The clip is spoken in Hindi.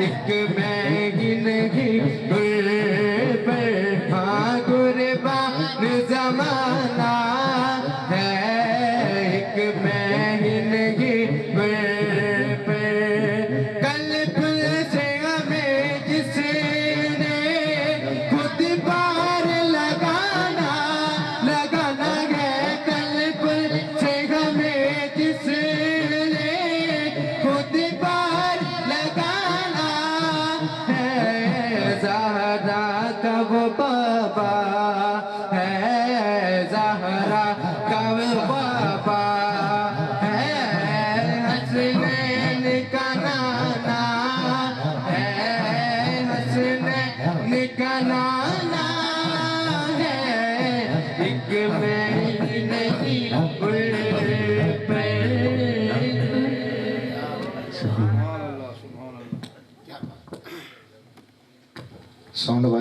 एक मैं ही नहीं गुल पर हाँ कुर्बान जमाना है, एक मैं ही नहीं गुल पर। कल पुल से हमें जिसने खुद पार लगाना है, कल पुल से हमें जिसने खुद पार लगाना है। ज़हरा का वो बाबा है, ज़हरा का वो बाबा है, हसनैन का नाना है, हसनैन का नाना है, एक मैं ही नहीं गुल पे। साउंड